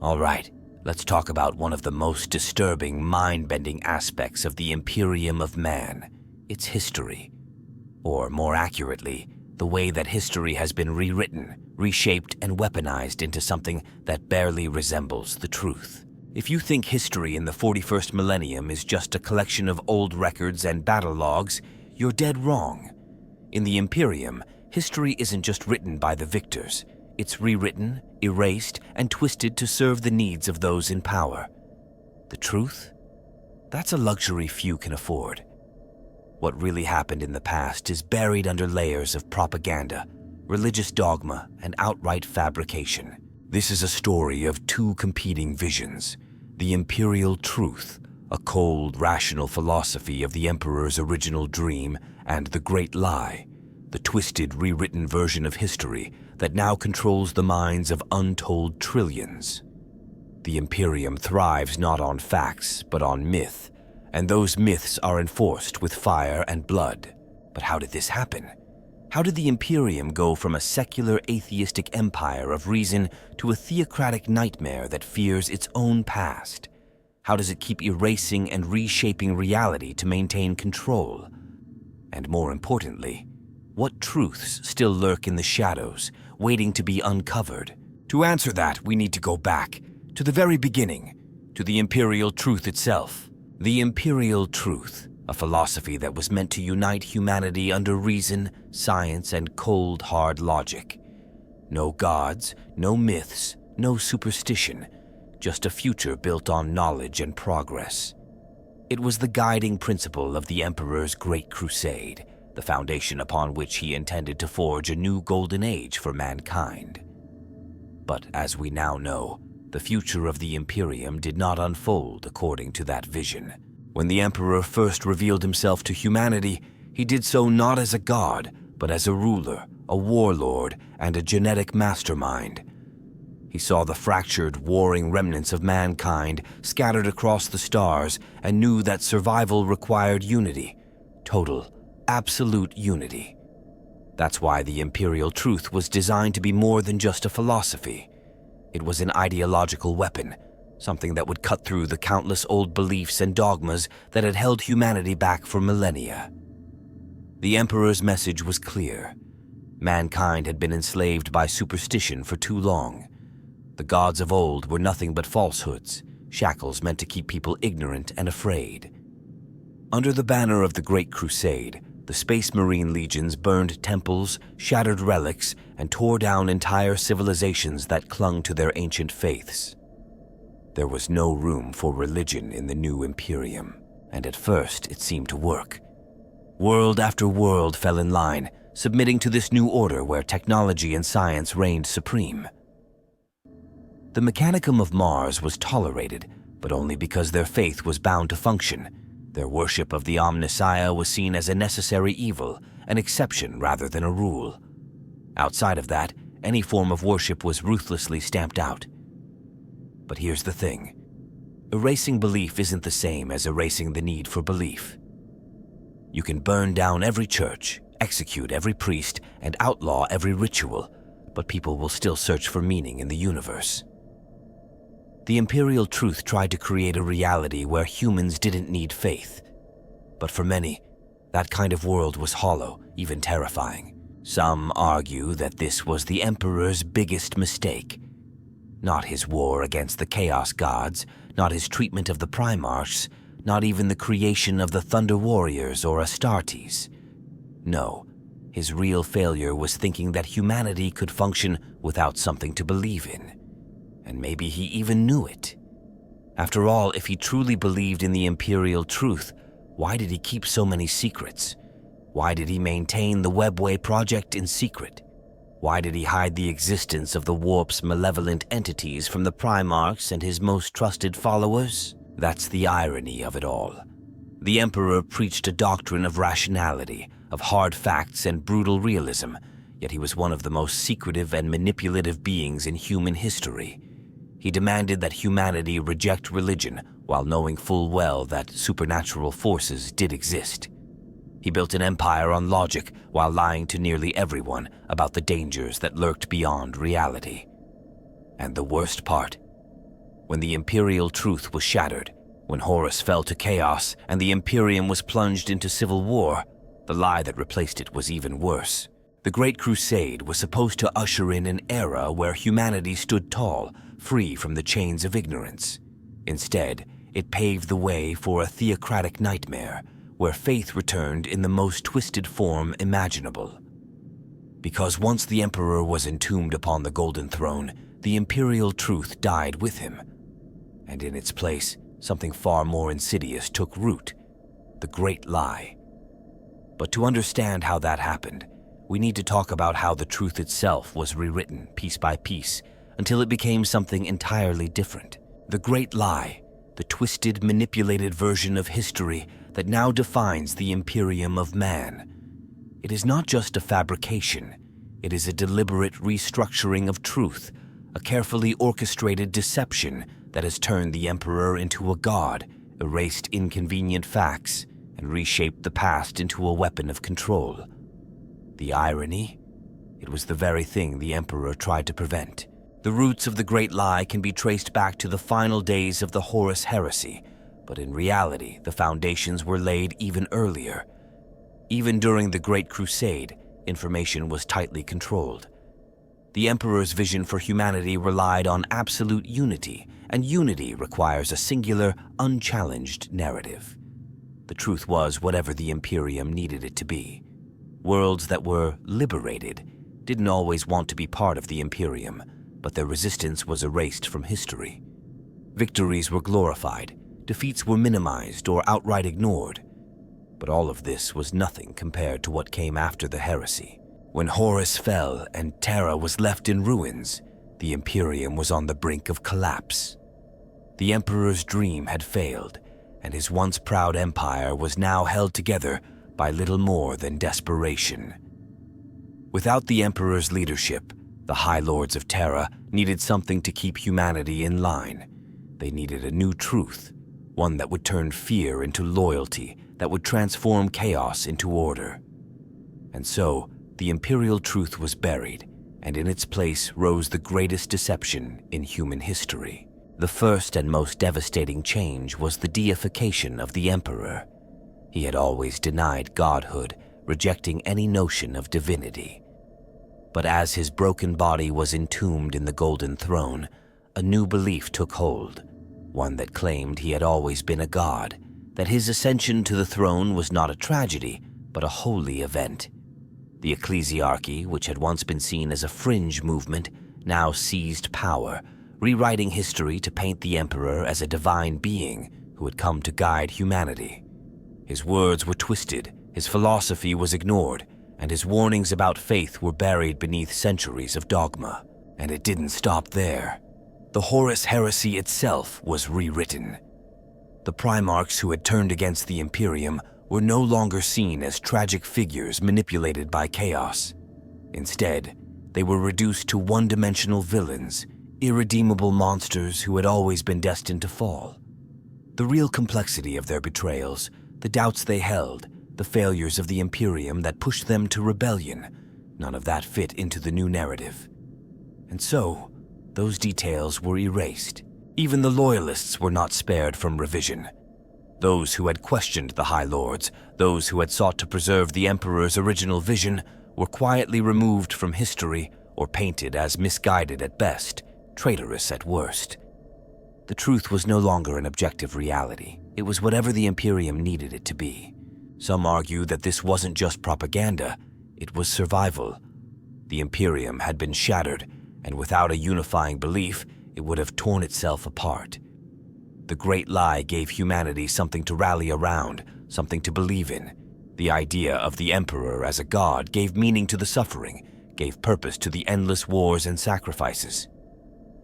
All right, let's talk about one of the most disturbing, mind-bending aspects of the Imperium of man, its history. Or more accurately, the way that history has been rewritten, reshaped, and weaponized into something that barely resembles the truth. If you think history in the 41st millennium is just a collection of old records and battle logs, you're dead wrong. In the Imperium, history isn't just written by the victors. It's rewritten, erased, and twisted to serve the needs of those in power. The truth? That's a luxury few can afford. What really happened in the past is buried under layers of propaganda, religious dogma, and outright fabrication. This is a story of two competing visions: the imperial truth, a cold, rational philosophy of the emperor's original dream, and the great lie, the twisted, rewritten version of history that now controls the minds of untold trillions. The Imperium thrives not on facts, but on myth, and those myths are enforced with fire and blood. But how did this happen? How did the Imperium go from a secular, atheistic empire of reason to a theocratic nightmare that fears its own past? How does it keep erasing and reshaping reality to maintain control? And more importantly, what truths still lurk in the shadows, waiting to be uncovered? To answer that, we need to go back, to the very beginning, to the imperial truth itself. The imperial truth, a philosophy that was meant to unite humanity under reason, science, and cold, hard logic. No gods, no myths, no superstition, just a future built on knowledge and progress. It was the guiding principle of the Emperor's Great Crusade, the foundation upon which he intended to forge a new golden age for mankind. But as we now know, the future of the Imperium did not unfold according to that vision. When the Emperor first revealed himself to humanity, he did so not as a god, but as a ruler, a warlord, and a genetic mastermind. He saw the fractured, warring remnants of mankind scattered across the stars and knew that survival required unity, total, absolute unity. That's why the imperial truth was designed to be more than just a philosophy. It was an ideological weapon, something that would cut through the countless old beliefs and dogmas that had held humanity back for millennia. The Emperor's message was clear. Mankind had been enslaved by superstition for too long. The gods of old were nothing but falsehoods, shackles meant to keep people ignorant and afraid. Under the banner of the Great Crusade, the Space Marine legions burned temples, shattered relics, and tore down entire civilizations that clung to their ancient faiths. There was no room for religion in the new Imperium, and at first it seemed to work. World after world fell in line, submitting to this new order where technology and science reigned supreme. The Mechanicum of Mars was tolerated, but only because their faith was bound to function. Their worship of the Omnissiah was seen as a necessary evil, an exception rather than a rule. Outside of that, any form of worship was ruthlessly stamped out. But here's the thing. Erasing belief isn't the same as erasing the need for belief. You can burn down every church, execute every priest, and outlaw every ritual, but people will still search for meaning in the universe. The imperial truth tried to create a reality where humans didn't need faith. But for many, that kind of world was hollow, even terrifying. Some argue that this was the Emperor's biggest mistake. Not his war against the Chaos Gods, not his treatment of the Primarchs, not even the creation of the Thunder Warriors or Astartes. No, his real failure was thinking that humanity could function without something to believe in. And maybe he even knew it. After all, if he truly believed in the imperial truth, why did he keep so many secrets? Why did he maintain the Webway project in secret? Why did he hide the existence of the Warp's malevolent entities from the Primarchs and his most trusted followers? That's the irony of it all. The Emperor preached a doctrine of rationality, of hard facts and brutal realism, yet he was one of the most secretive and manipulative beings in human history. He demanded that humanity reject religion while knowing full well that supernatural forces did exist. He built an empire on logic while lying to nearly everyone about the dangers that lurked beyond reality. And the worst part, When the Imperial truth was shattered, when Horus fell to chaos and the Imperium was plunged into civil war, the lie that replaced it was even worse. The Great Crusade was supposed to usher in an era where humanity stood tall, free from the chains of ignorance. Instead, it paved the way for a theocratic nightmare, where faith returned in the most twisted form imaginable. Because once the Emperor was entombed upon the Golden Throne, the Imperial truth died with him. And in its place, something far more insidious took root: the Great Lie. But to understand how that happened, we need to talk about how the truth itself was rewritten piece by piece until it became something entirely different. The Great Lie, the twisted, manipulated version of history that now defines the Imperium of man. It is not just a fabrication, it is a deliberate restructuring of truth, a carefully orchestrated deception that has turned the Emperor into a god, erased inconvenient facts, and reshaped the past into a weapon of control. The irony? It was the very thing the Emperor tried to prevent. The roots of the Great Lie can be traced back to the final days of the Horus heresy, but in reality, the foundations were laid even earlier. Even during the Great Crusade, information was tightly controlled. The Emperor's vision for humanity relied on absolute unity, and unity requires a singular, unchallenged narrative. The truth was whatever the Imperium needed it to be. Worlds that were liberated didn't always want to be part of the Imperium, but their resistance was erased from history. Victories were glorified, defeats were minimized or outright ignored. But all of this was nothing compared to what came after the heresy. When Horus fell and Terra was left in ruins, the Imperium was on the brink of collapse. The Emperor's dream had failed, and his once proud empire was now held together by little more than desperation. Without the Emperor's leadership, the High Lords of Terra needed something to keep humanity in line. They needed a new truth, one that would turn fear into loyalty, that would transform chaos into order. And so, the Imperial truth was buried, and in its place rose the greatest deception in human history. The first and most devastating change was the deification of the Emperor. He had always denied godhood, rejecting any notion of divinity. But as his broken body was entombed in the Golden Throne, a new belief took hold, one that claimed he had always been a god, that his ascension to the throne was not a tragedy, but a holy event. The ecclesiarchy, which had once been seen as a fringe movement, now seized power, rewriting history to paint the Emperor as a divine being who had come to guide humanity. His words were twisted, his philosophy was ignored, and his warnings about faith were buried beneath centuries of dogma. And it didn't stop there. The Horus heresy itself was rewritten. The Primarchs who had turned against the Imperium were no longer seen as tragic figures manipulated by chaos. Instead, they were reduced to one-dimensional villains, irredeemable monsters who had always been destined to fall. The real complexity of their betrayals, the doubts they held, the failures of the Imperium that pushed them to rebellion, none of that fit into the new narrative. And so, those details were erased. Even the Loyalists were not spared from revision. Those who had questioned the High Lords, those who had sought to preserve the Emperor's original vision, were quietly removed from history or painted as misguided at best, traitorous at worst. The truth was no longer an objective reality. It was whatever the Imperium needed it to be. Some argue that this wasn't just propaganda, it was survival. The Imperium had been shattered, and without a unifying belief, it would have torn itself apart. The Great Lie gave humanity something to rally around, something to believe in. The idea of the Emperor as a god gave meaning to the suffering, gave purpose to the endless wars and sacrifices.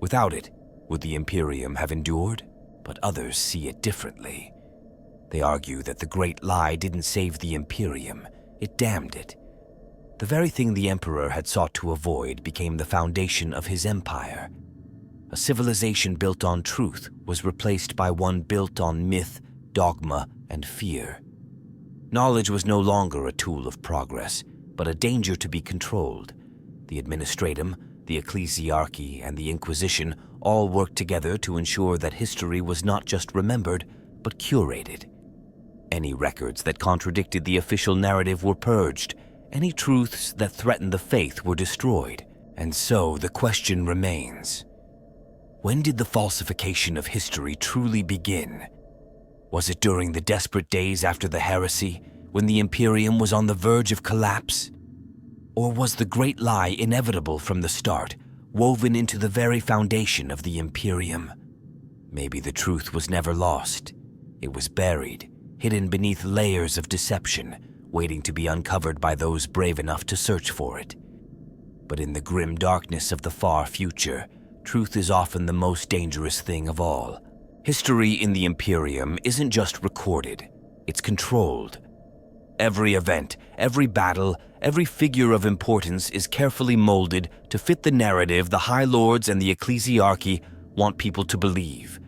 Without it, would the Imperium have endured? But others see it differently. They argue that the Great Lie didn't save the Imperium, it damned it. The very thing the Emperor had sought to avoid became the foundation of his empire. A civilization built on truth was replaced by one built on myth, dogma, and fear. Knowledge was no longer a tool of progress, but a danger to be controlled. The administratum, the ecclesiarchy, and the Inquisition all worked together to ensure that history was not just remembered, but curated. Any records that contradicted the official narrative were purged. Any truths that threatened the faith were destroyed. And so the question remains: when did the falsification of history truly begin? Was it during the desperate days after the heresy, when the Imperium was on the verge of collapse? Or was the great lie inevitable from the start, woven into the very foundation of the Imperium? Maybe the truth was never lost. It was buried, hidden beneath layers of deception, waiting to be uncovered by those brave enough to search for it. But in the grim darkness of the far future, truth is often the most dangerous thing of all. History in the Imperium isn't just recorded, it's controlled. Every event, every battle, every figure of importance is carefully molded to fit the narrative the High Lords and the ecclesiarchy want people to believe.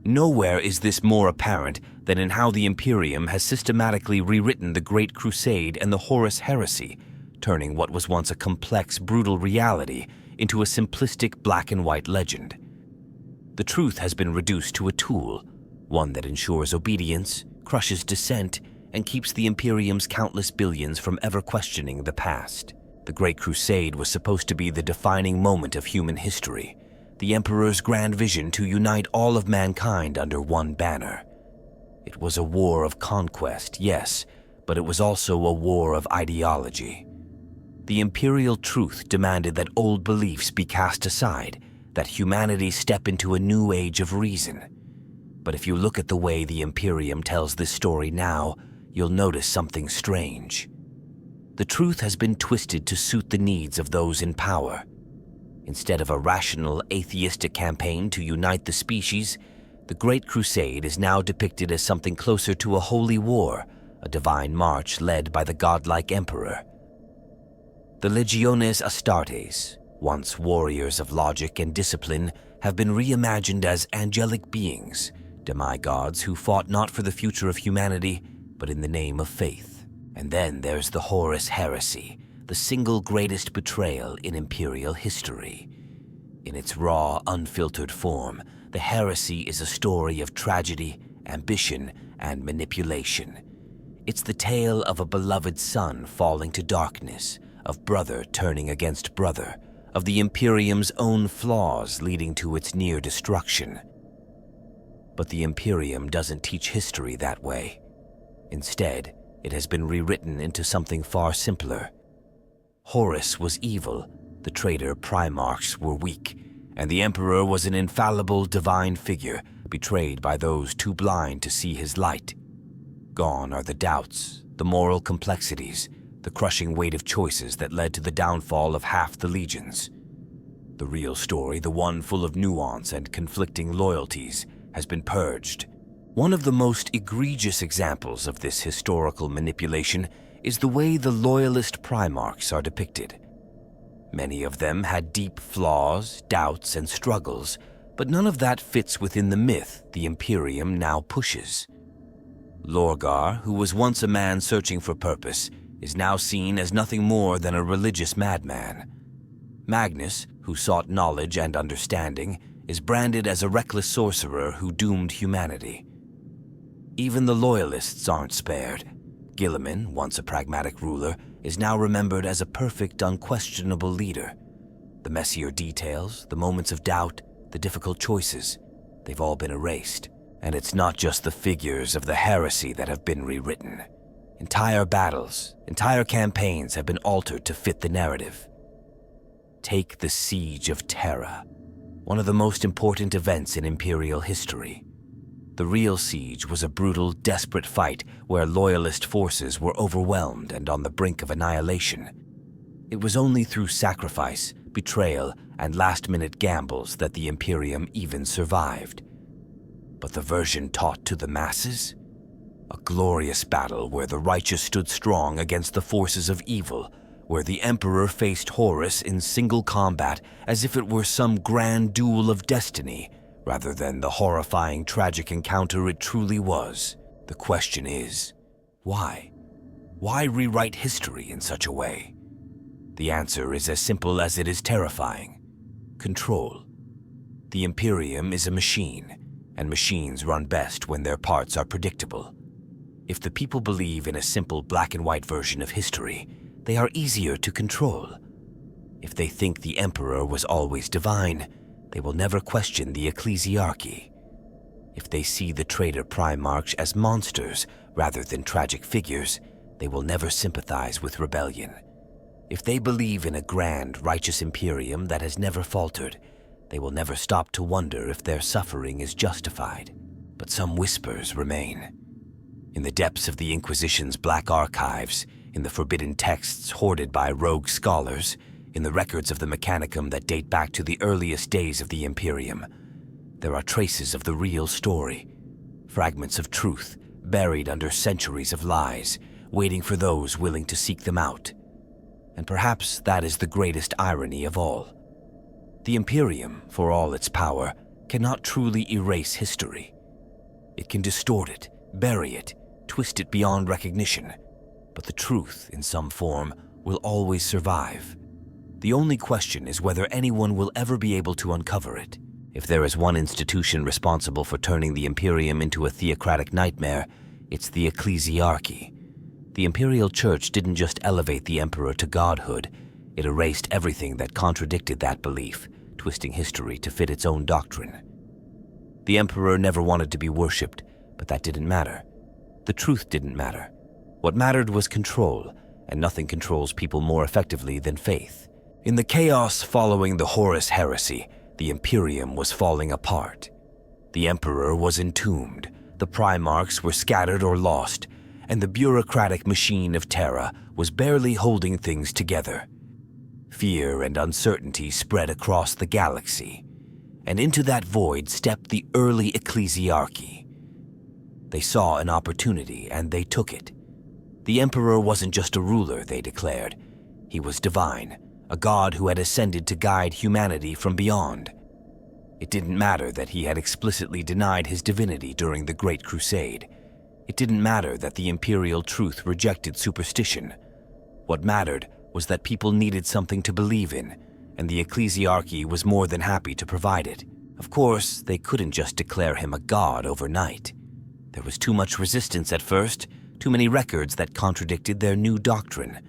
Nowhere is this more apparent than in how the Imperium has systematically rewritten the Great Crusade and the Horus heresy, turning what was once a complex, brutal reality into a simplistic black and white legend. The truth has been reduced to a tool, one that ensures obedience, crushes dissent, and keeps the Imperium's countless billions from ever questioning the past. The Great Crusade was supposed to be the defining moment of human history, the Emperor's grand vision to unite all of mankind under one banner. It was a war of conquest, yes, but it was also a war of ideology. The imperial truth demanded that old beliefs be cast aside, that humanity step into a new age of reason. But if you look at the way the Imperium tells this story now, you'll notice something strange. The truth has been twisted to suit the needs of those in power. Instead of a rational, atheistic campaign to unite the species, the Great Crusade is now depicted as something closer to a holy war, a divine march led by the godlike emperor. The Legiones Astartes, once warriors of logic and discipline, have been reimagined as angelic beings, demigods who fought not for the future of humanity, but in the name of faith. And then there's the Horus heresy, the single greatest betrayal in Imperial history. In its raw, unfiltered form, the heresy is a story of tragedy, ambition, and manipulation. It's the tale of a beloved son falling to darkness, of brother turning against brother, of the Imperium's own flaws leading to its near destruction. But the Imperium doesn't teach history that way. Instead, it has been rewritten into something far simpler. Horus was evil, the traitor Primarchs were weak, and the Emperor was an infallible divine figure betrayed by those too blind to see his light. Gone are the doubts, the moral complexities, the crushing weight of choices that led to the downfall of half the legions. The real story, the one full of nuance and conflicting loyalties, has been purged. One of the most egregious examples of this historical manipulation is the way the loyalist Primarchs are depicted. Many of them had deep flaws, doubts, and struggles, but none of that fits within the myth the Imperium now pushes. Lorgar, who was once a man searching for purpose, is now seen as nothing more than a religious madman. Magnus, who sought knowledge and understanding, is branded as a reckless sorcerer who doomed humanity. Even the loyalists aren't spared. Guilliman, once a pragmatic ruler, is now remembered as a perfect, unquestionable leader. The messier details, the moments of doubt, the difficult choices, they've all been erased. And it's not just the figures of the heresy that have been rewritten. Entire battles, entire campaigns have been altered to fit the narrative. Take the Siege of Terra, one of the most important events in Imperial history. The real siege was a brutal, desperate fight where loyalist forces were overwhelmed and on the brink of annihilation. It was only through sacrifice, betrayal, and last-minute gambles that the Imperium even survived. But the version taught to the masses? A glorious battle where the righteous stood strong against the forces of evil, where the Emperor faced Horus in single combat as if it were some grand duel of destiny, rather than the horrifying, tragic encounter it truly was. The question is, why? Why rewrite history in such a way? The answer is as simple as it is terrifying. Control. The Imperium is a machine, and machines run best when their parts are predictable. If the people believe in a simple black and white version of history, they are easier to control. If they think the Emperor was always divine, they will never question the ecclesiarchy. If they see the traitor Primarchs as monsters rather than tragic figures, they will never sympathize with rebellion. If they believe in a grand, righteous Imperium that has never faltered, they will never stop to wonder if their suffering is justified. But some whispers remain. In the depths of the Inquisition's black archives, in the forbidden texts hoarded by rogue scholars, in the records of the Mechanicum that date back to the earliest days of the Imperium, there are traces of the real story, fragments of truth buried under centuries of lies, waiting for those willing to seek them out. And perhaps that is the greatest irony of all. The Imperium, for all its power, cannot truly erase history. It can distort it, bury it, twist it beyond recognition, but the truth, in some form, will always survive. The only question is whether anyone will ever be able to uncover it. If there is one institution responsible for turning the Imperium into a theocratic nightmare, it's the ecclesiarchy. The Imperial Church didn't just elevate the Emperor to godhood, it erased everything that contradicted that belief, twisting history to fit its own doctrine. The Emperor never wanted to be worshipped, but that didn't matter. The truth didn't matter. What mattered was control, and nothing controls people more effectively than faith. In the chaos following the Horus heresy, the Imperium was falling apart. The Emperor was entombed, the Primarchs were scattered or lost, and the bureaucratic machine of Terra was barely holding things together. Fear and uncertainty spread across the galaxy, and into that void stepped the early ecclesiarchy. They saw an opportunity, and they took it. The Emperor wasn't just a ruler, they declared. He was divine, a god who had ascended to guide humanity from beyond. It didn't matter that he had explicitly denied his divinity during the Great Crusade. It didn't matter that the imperial truth rejected superstition. What mattered was that people needed something to believe in, and the ecclesiarchy was more than happy to provide it. Of course, they couldn't just declare him a god overnight. There was too much resistance at first, too many records that contradicted their new doctrine.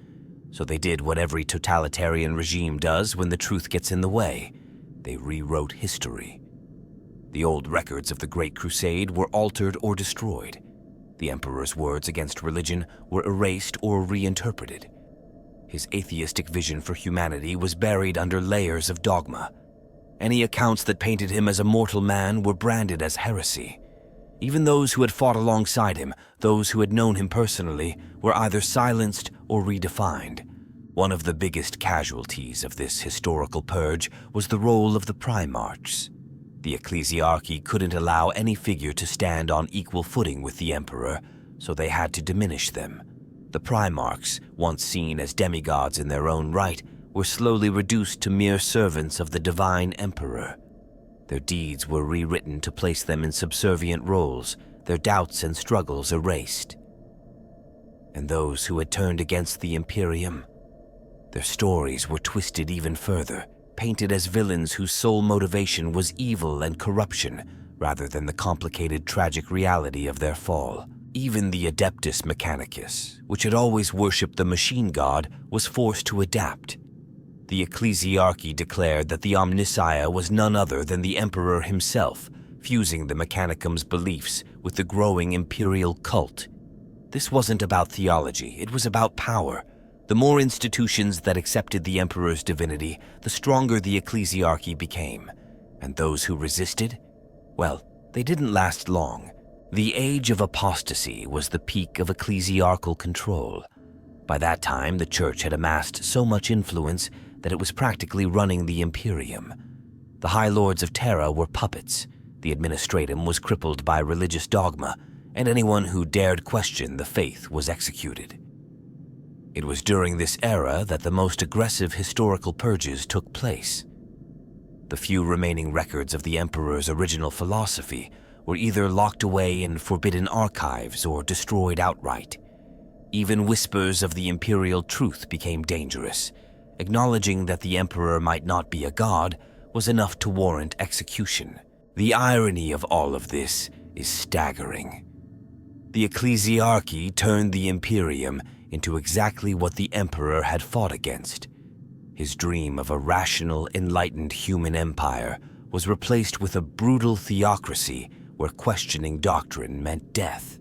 So they did what every totalitarian regime does when the truth gets in the way. They rewrote history. The old records of the Great Crusade were altered or destroyed. The Emperor's words against religion were erased or reinterpreted. His atheistic vision for humanity was buried under layers of dogma. Any accounts that painted him as a mortal man were branded as heresy. Even those who had fought alongside him, those who had known him personally, were either silenced or redefined. One of the biggest casualties of this historical purge was the role of the Primarchs. The ecclesiarchy couldn't allow any figure to stand on equal footing with the Emperor, so they had to diminish them. The Primarchs, once seen as demigods in their own right, were slowly reduced to mere servants of the divine Emperor. Their deeds were rewritten to place them in subservient roles, their doubts and struggles erased. And those who had turned against the Imperium, their stories were twisted even further, painted as villains whose sole motivation was evil and corruption, rather than the complicated tragic reality of their fall. Even the Adeptus Mechanicus, which had always worshipped the machine god, was forced to adapt. The ecclesiarchy declared that the Omnissiah was none other than the Emperor himself, fusing the Mechanicum's beliefs with the growing imperial cult. This wasn't about theology, it was about power. The more institutions that accepted the Emperor's divinity, the stronger the ecclesiarchy became. And those who resisted? Well, they didn't last long. The age of apostasy was the peak of ecclesiarchal control. By that time, the Church had amassed so much influence that it was practically running the Imperium. The High Lords of Terra were puppets, the Administratum was crippled by religious dogma, and anyone who dared question the faith was executed. It was during this era that the most aggressive historical purges took place. The few remaining records of the Emperor's original philosophy were either locked away in forbidden archives or destroyed outright. Even whispers of the imperial truth became dangerous. Acknowledging that the Emperor might not be a god was enough to warrant execution. The irony of all of this is staggering. The ecclesiarchy turned the Imperium into exactly what the Emperor had fought against. His dream of a rational, enlightened human empire was replaced with a brutal theocracy where questioning doctrine meant death.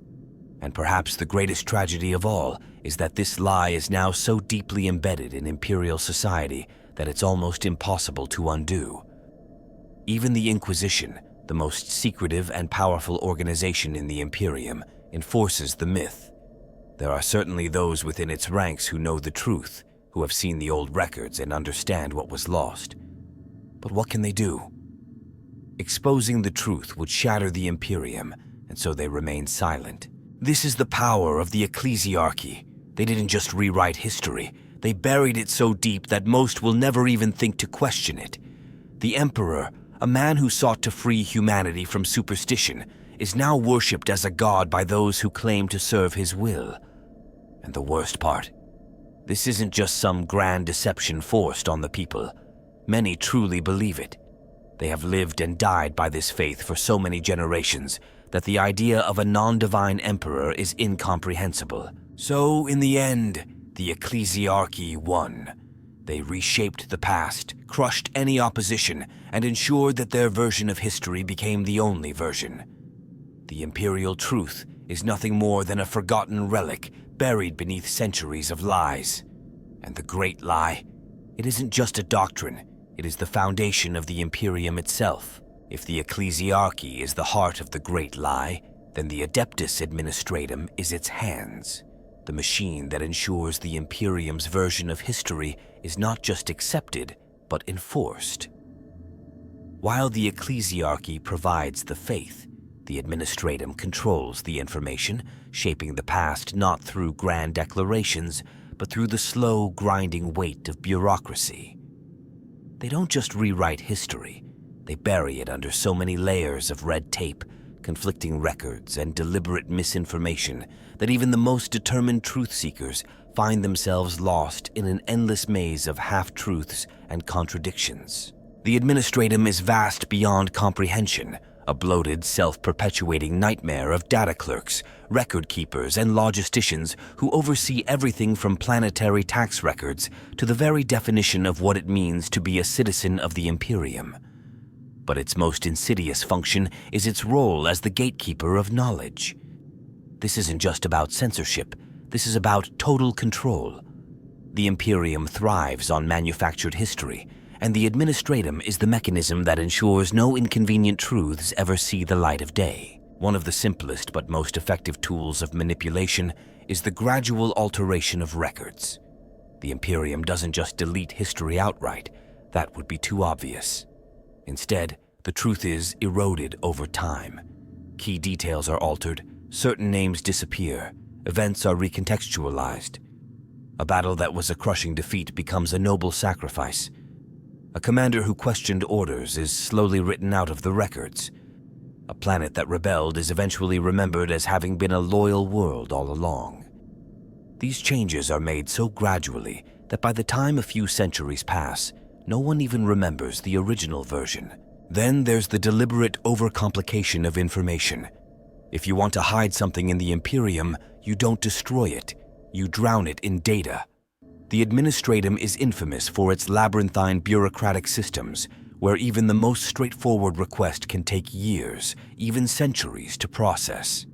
And perhaps the greatest tragedy of all is that this lie is now so deeply embedded in Imperial society that it's almost impossible to undo. Even the Inquisition, the most secretive and powerful organization in the Imperium, enforces the myth. There are certainly those within its ranks who know the truth, who have seen the old records and understand what was lost. But what can they do? Exposing the truth would shatter the Imperium, and so they remain silent. This is the power of the ecclesiarchy. They didn't just rewrite history, they buried it so deep that most will never even think to question it. The Emperor, a man who sought to free humanity from superstition, is now worshipped as a god by those who claim to serve his will. And the worst part, this isn't just some grand deception forced on the people. Many truly believe it. They have lived and died by this faith for so many generations that the idea of a non-divine emperor is incomprehensible. So, in the end, the ecclesiarchy won. They reshaped the past, crushed any opposition, and ensured that their version of history became the only version. The imperial truth is nothing more than a forgotten relic buried beneath centuries of lies. And the great lie, it isn't just a doctrine, it is the foundation of the Imperium itself. If the ecclesiarchy is the heart of the great lie, then the Adeptus Administratum is its hands, the machine that ensures the Imperium's version of history is not just accepted, but enforced. While the ecclesiarchy provides the faith, the Administratum controls the information, shaping the past not through grand declarations, but through the slow, grinding weight of bureaucracy. They don't just rewrite history, they bury it under so many layers of red tape, conflicting records, and deliberate misinformation that even the most determined truth-seekers find themselves lost in an endless maze of half-truths and contradictions. The Administratum is vast beyond comprehension, a bloated, self-perpetuating nightmare of data clerks, record keepers, and logisticians who oversee everything from planetary tax records to the very definition of what it means to be a citizen of the Imperium. But its most insidious function is its role as the gatekeeper of knowledge. This isn't just about censorship, this is about total control. The Imperium thrives on manufactured history, and the Administratum is the mechanism that ensures no inconvenient truths ever see the light of day. One of the simplest but most effective tools of manipulation is the gradual alteration of records. The Imperium doesn't just delete history outright, that would be too obvious. Instead, the truth is eroded over time. Key details are altered, certain names disappear, events are recontextualized. A battle that was a crushing defeat becomes a noble sacrifice. A commander who questioned orders is slowly written out of the records. A planet that rebelled is eventually remembered as having been a loyal world all along. These changes are made so gradually that by the time a few centuries pass, no one even remembers the original version. Then there's the deliberate overcomplication of information. If you want to hide something in the Imperium, you don't destroy it, you drown it in data. The Administratum is infamous for its labyrinthine bureaucratic systems, where even the most straightforward request can take years, even centuries, to process.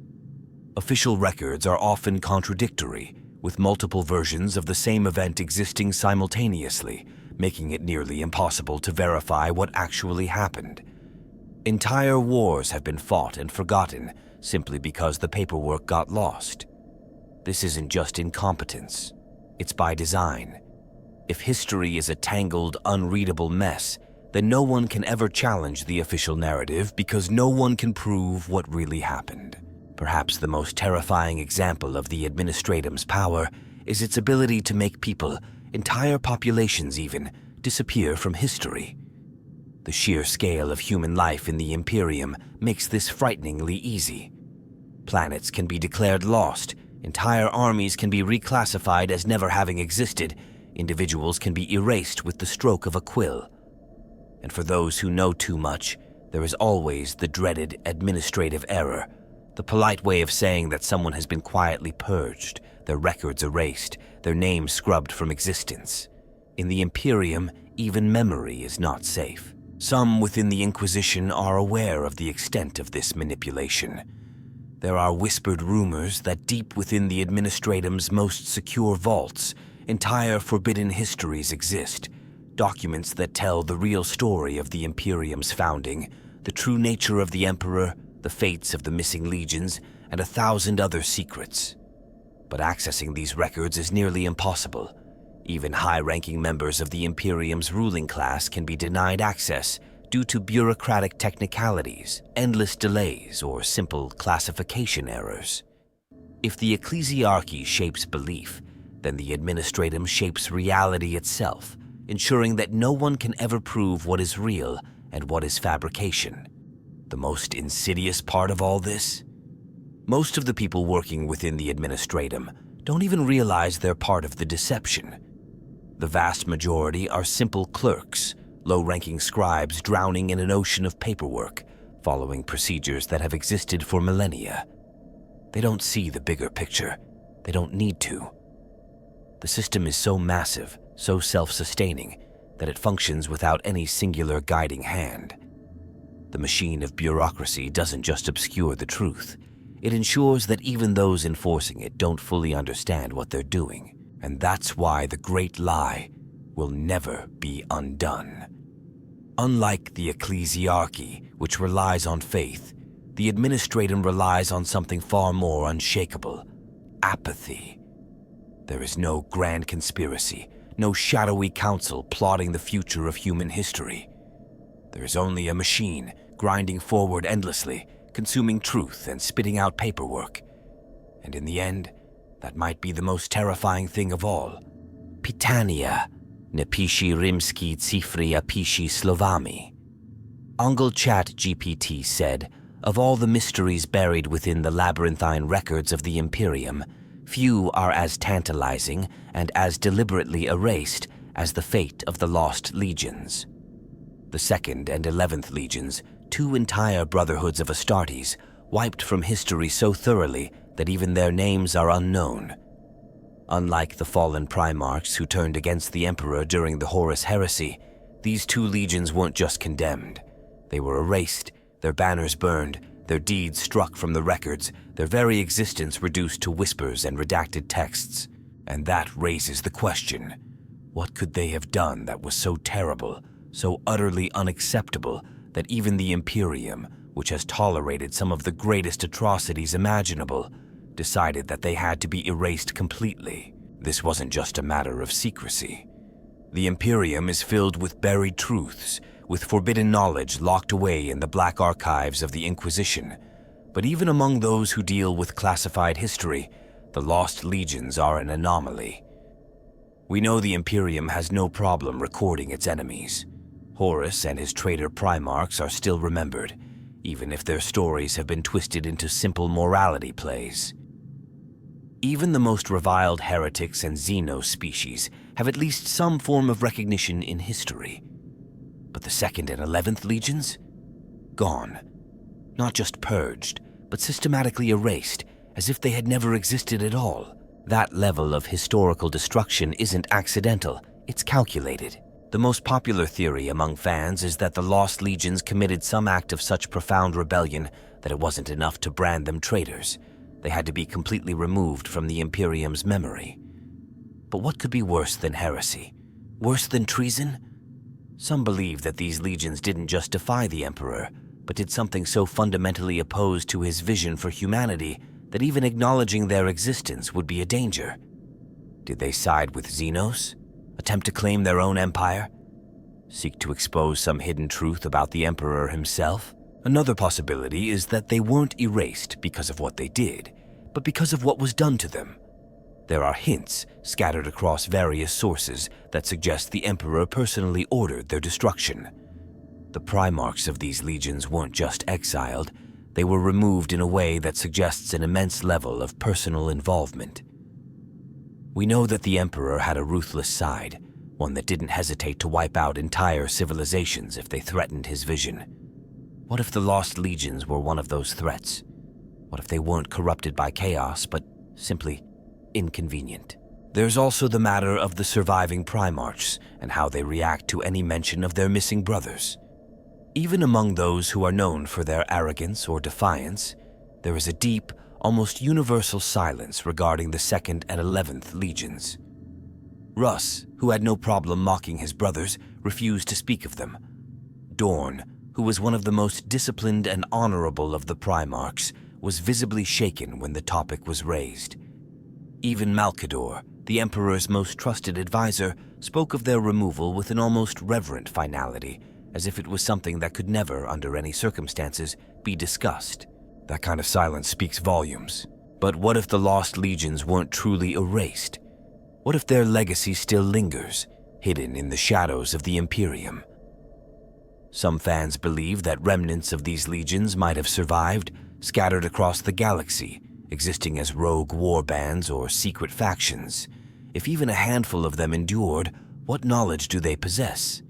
Official records are often contradictory, with multiple versions of the same event existing simultaneously, making it nearly impossible to verify what actually happened. Entire wars have been fought and forgotten simply because the paperwork got lost. This isn't just incompetence. It's by design. If history is a tangled, unreadable mess, then no one can ever challenge the official narrative because no one can prove what really happened. Perhaps the most terrifying example of the Administratum's power is its ability to make people, entire populations even, disappear from history. The sheer scale of human life in the Imperium makes this frighteningly easy. Planets can be declared lost, entire armies can be reclassified as never having existed, individuals can be erased with the stroke of a quill. And for those who know too much, there is always the dreaded administrative error, the polite way of saying that someone has been quietly purged, their records erased, their names scrubbed from existence. In the Imperium, even memory is not safe. Some within the Inquisition are aware of the extent of this manipulation. There are whispered rumors that deep within the Administratum's most secure vaults, entire forbidden histories exist, documents that tell the real story of the Imperium's founding, the true nature of the Emperor, the fates of the missing legions, and 1,000 other secrets. But accessing these records is nearly impossible. Even high-ranking members of the Imperium's ruling class can be denied access due to bureaucratic technicalities, endless delays, or simple classification errors. If the ecclesiarchy shapes belief, then the Administratum shapes reality itself, ensuring that no one can ever prove what is real and what is fabrication. The most insidious part of all this? Most of the people working within the Administratum don't even realize they're part of the deception. The vast majority are simple clerks, low-ranking scribes drowning in an ocean of paperwork, following procedures that have existed for millennia. They don't see the bigger picture. They don't need to. The system is so massive, so self-sustaining, that it functions without any singular guiding hand. The machine of bureaucracy doesn't just obscure the truth. It ensures that even those enforcing it don't fully understand what they're doing. And that's why the great lie will never be undone. Unlike the ecclesiarchy, which relies on faith, the Administratum relies on something far more unshakable: apathy. There is no grand conspiracy, no shadowy council plotting the future of human history. There is only a machine grinding forward endlessly, consuming truth and spitting out paperwork. And in the end, that might be the most terrifying thing of all. Pitania, nepishi rimski cifri apishi slovami. Angle Chat GPT said, of all the mysteries buried within the labyrinthine records of the Imperium, few are as tantalizing and as deliberately erased as the fate of the lost legions. The 2nd and 11th legions, 2 entire brotherhoods of Astartes, wiped from history so thoroughly that even their names are unknown. Unlike the fallen Primarchs who turned against the Emperor during the Horus heresy, these 2 legions weren't just condemned. They were erased, their banners burned, their deeds struck from the records, their very existence reduced to whispers and redacted texts. And that raises the question, what could they have done that was so terrible, so utterly unacceptable, that even the Imperium, which has tolerated some of the greatest atrocities imaginable, decided that they had to be erased completely? This wasn't just a matter of secrecy. The Imperium is filled with buried truths, with forbidden knowledge locked away in the black archives of the Inquisition. But even among those who deal with classified history, the lost legions are an anomaly. We know the Imperium has no problem recording its enemies. Horus and his traitor Primarchs are still remembered, even if their stories have been twisted into simple morality plays. Even the most reviled heretics and xeno species have at least some form of recognition in history. But the 2nd and 11th legions? Gone. Not just purged, but systematically erased, as if they had never existed at all. That level of historical destruction isn't accidental, it's calculated. The most popular theory among fans is that the lost legions committed some act of such profound rebellion that it wasn't enough to brand them traitors. They had to be completely removed from the Imperium's memory. But what could be worse than heresy? Worse than treason? Some believe that these legions didn't just defy the Emperor, but did something so fundamentally opposed to his vision for humanity that even acknowledging their existence would be a danger. Did they side with Xenos? Attempt to claim their own empire? Seek to expose some hidden truth about the Emperor himself? Another possibility is that they weren't erased because of what they did, but because of what was done to them. There are hints scattered across various sources that suggest the Emperor personally ordered their destruction. The Primarchs of these legions weren't just exiled, they were removed in a way that suggests an immense level of personal involvement. We know that the Emperor had a ruthless side, one that didn't hesitate to wipe out entire civilizations if they threatened his vision. What if the Lost Legions were one of those threats? What if they weren't corrupted by chaos, but simply inconvenient? There's also the matter of the surviving Primarchs and how they react to any mention of their missing brothers. Even among those who are known for their arrogance or defiance, there is a deep, almost universal silence regarding the 2nd and 11th Legions. Russ, who had no problem mocking his brothers, refused to speak of them. Dorn, who was one of the most disciplined and honorable of the Primarchs, was visibly shaken when the topic was raised. Even Malkador, the Emperor's most trusted advisor, spoke of their removal with an almost reverent finality, as if it was something that could never, under any circumstances, be discussed. That kind of silence speaks volumes. But what if the Lost Legions weren't truly erased? What if their legacy still lingers, hidden in the shadows of the Imperium? Some fans believe that remnants of these legions might have survived, scattered across the galaxy, existing as rogue warbands or secret factions. If even a handful of them endured, what knowledge do they possess?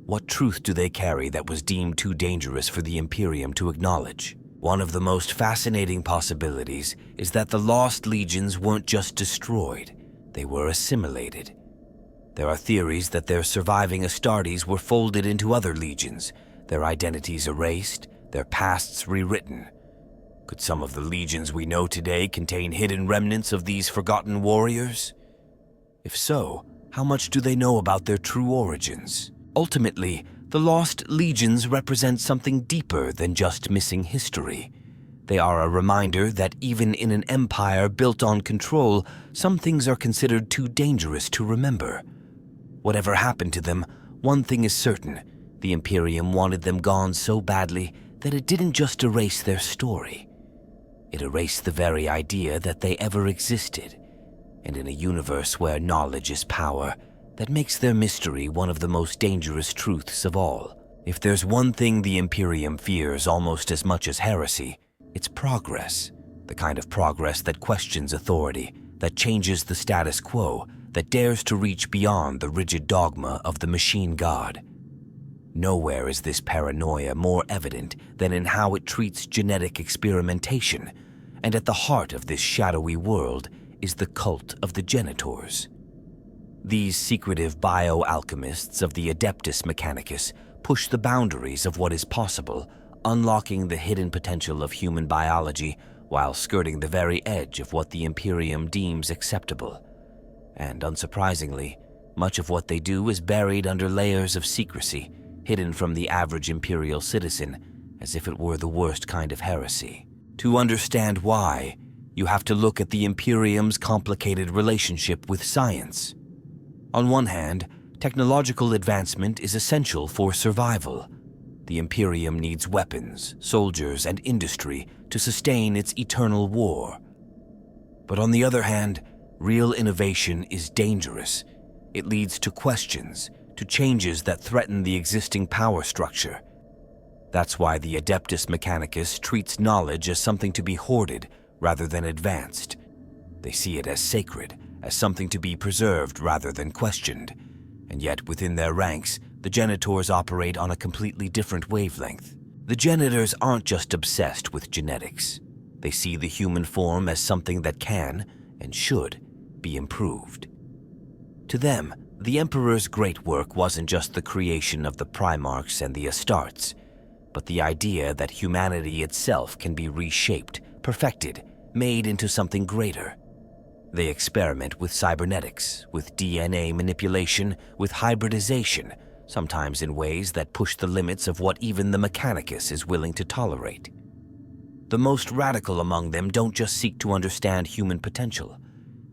What truth do they carry that was deemed too dangerous for the Imperium to acknowledge? One of the most fascinating possibilities is that the Lost Legions weren't just destroyed, they were assimilated. There are theories that their surviving Astartes were folded into other legions, their identities erased, their pasts rewritten. Could some of the legions we know today contain hidden remnants of these forgotten warriors? If so, how much do they know about their true origins? Ultimately, the Lost Legions represent something deeper than just missing history. They are a reminder that even in an empire built on control, some things are considered too dangerous to remember. Whatever happened to them, one thing is certain: the Imperium wanted them gone so badly that it didn't just erase their story. It erased the very idea that they ever existed. And in a universe where knowledge is power, that makes their mystery one of the most dangerous truths of all. If there's one thing the Imperium fears almost as much as heresy, it's progress. The kind of progress that questions authority, that changes the status quo, that dares to reach beyond the rigid dogma of the machine god. Nowhere is this paranoia more evident than in how it treats genetic experimentation, and at the heart of this shadowy world is the cult of the Genitors. These secretive bioalchemists of the Adeptus Mechanicus push the boundaries of what is possible, unlocking the hidden potential of human biology while skirting the very edge of what the Imperium deems acceptable. And unsurprisingly, much of what they do is buried under layers of secrecy, hidden from the average Imperial citizen, as if it were the worst kind of heresy. To understand why, you have to look at the Imperium's complicated relationship with science. On one hand, technological advancement is essential for survival. The Imperium needs weapons, soldiers, and industry to sustain its eternal war. But on the other hand, real innovation is dangerous. It leads to questions, to changes that threaten the existing power structure. That's why the Adeptus Mechanicus treats knowledge as something to be hoarded rather than advanced. They see it as sacred, as something to be preserved rather than questioned. And yet within their ranks, the Genitors operate on a completely different wavelength. The Genitors aren't just obsessed with genetics. They see the human form as something that can, and should, be improved. To them, the Emperor's great work wasn't just the creation of the Primarchs and the Astartes, but the idea that humanity itself can be reshaped, perfected, made into something greater. They experiment with cybernetics, with DNA manipulation, with hybridization, sometimes in ways that push the limits of what even the Mechanicus is willing to tolerate. The most radical among them don't just seek to understand human potential.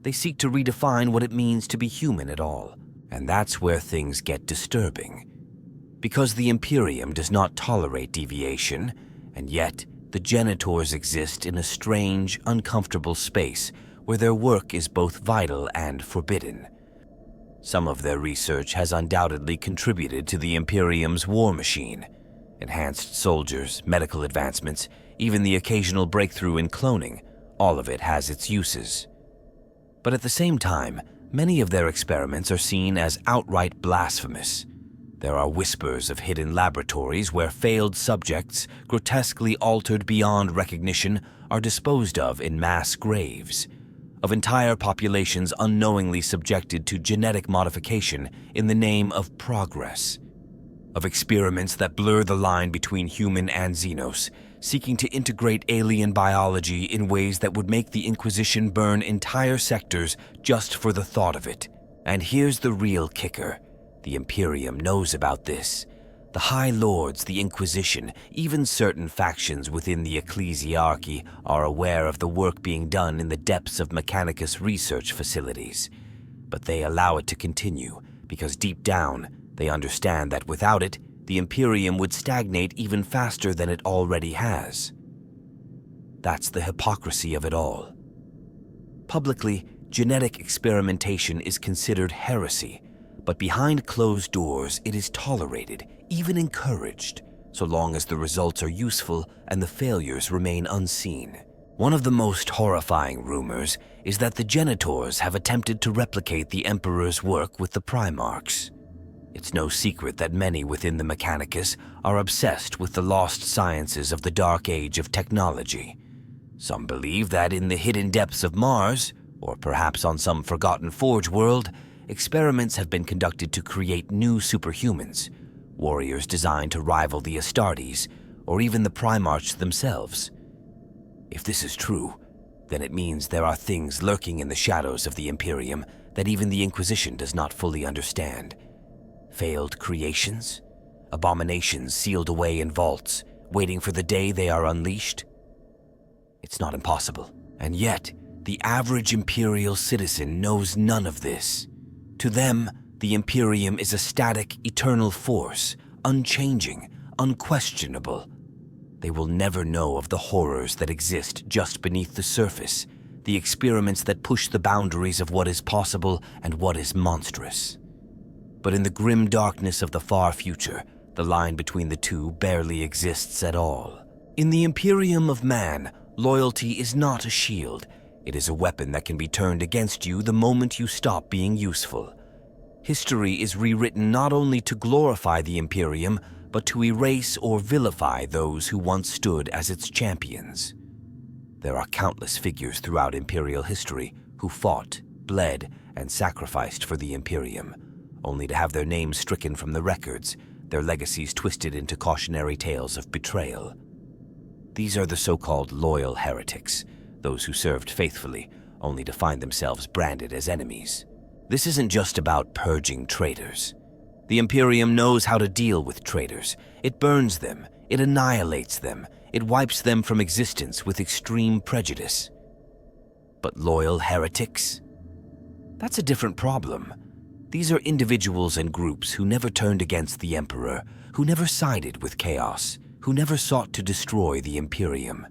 They seek to redefine what it means to be human at all. And that's where things get disturbing. Because the Imperium does not tolerate deviation, and yet the Genitors exist in a strange, uncomfortable space where their work is both vital and forbidden. Some of their research has undoubtedly contributed to the Imperium's war machine. Enhanced soldiers, medical advancements, even the occasional breakthrough in cloning, all of it has its uses. But at the same time, Many of their experiments are seen as outright blasphemous. There are whispers of hidden laboratories where failed subjects, grotesquely altered beyond recognition, are disposed of in mass graves, of entire populations unknowingly subjected to genetic modification in the name of progress, of experiments that blur the line between human and xenos, seeking to integrate alien biology in ways that would make the Inquisition burn entire sectors just for the thought of it. And here's the real kicker. The Imperium knows about this. The High Lords, the Inquisition, even certain factions within the ecclesiarchy are aware of the work being done in the depths of Mechanicus research facilities. But they allow it to continue, because deep down, they understand that without it, the Imperium would stagnate even faster than it already has. That's the hypocrisy of it all. Publicly, genetic experimentation is considered heresy, but behind closed doors, it is tolerated, even encouraged, so long as the results are useful and the failures remain unseen. One of the most horrifying rumors is that the Genitors have attempted to replicate the Emperor's work with the Primarchs. It's no secret that many within the Mechanicus are obsessed with the lost sciences of the Dark Age of technology. Some believe that in the hidden depths of Mars, or perhaps on some forgotten Forge world, experiments have been conducted to create new superhumans, warriors designed to rival the Astartes, or even the Primarchs themselves. If this is true, then it means there are things lurking in the shadows of the Imperium that even the Inquisition does not fully understand. Failed creations? Abominations sealed away in vaults, waiting for the day they are unleashed? It's not impossible. And yet, the average Imperial citizen knows none of this. To them, the Imperium is a static, eternal force, unchanging, unquestionable. They will never know of the horrors that exist just beneath the surface, the experiments that push the boundaries of what is possible and what is monstrous. But in the grim darkness of the far future, the line between the two barely exists at all. In the Imperium of man, loyalty is not a shield. It is a weapon that can be turned against you the moment you stop being useful. History is rewritten not only to glorify the Imperium, but to erase or vilify those who once stood as its champions. There are countless figures throughout Imperial history who fought, bled, and sacrificed for the Imperium, only to have their names stricken from the records, their legacies twisted into cautionary tales of betrayal. These are the so-called loyal heretics, those who served faithfully, only to find themselves branded as enemies. This isn't just about purging traitors. The Imperium knows how to deal with traitors. It burns them, it annihilates them, it wipes them from existence with extreme prejudice. But loyal heretics? That's a different problem. These are individuals and groups who never turned against the Emperor, who never sided with chaos, who never sought to destroy the Imperium.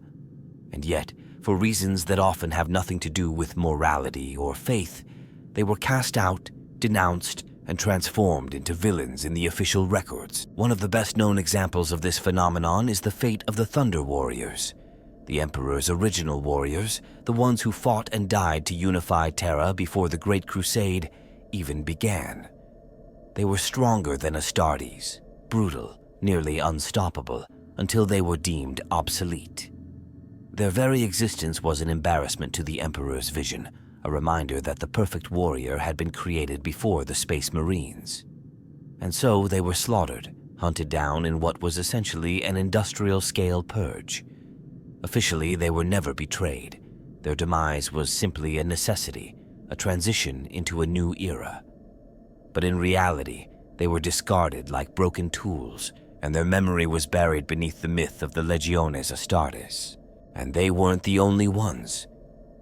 And yet, for reasons that often have nothing to do with morality or faith, they were cast out, denounced, and transformed into villains in the official records. One of the best-known examples of this phenomenon is the fate of the Thunder Warriors, the Emperor's original warriors, the ones who fought and died to unify Terra before the Great Crusade even began. They were stronger than Astartes, brutal, nearly unstoppable, until they were deemed obsolete. Their very existence was an embarrassment to the Emperor's vision, a reminder that the perfect warrior had been created before the Space Marines. And so they were slaughtered, hunted down in what was essentially an industrial-scale purge. Officially, they were never betrayed. Their demise was simply a necessity, a transition into a new era. But in reality, they were discarded like broken tools, and their memory was buried beneath the myth of the Legiones Astartes. And they weren't the only ones.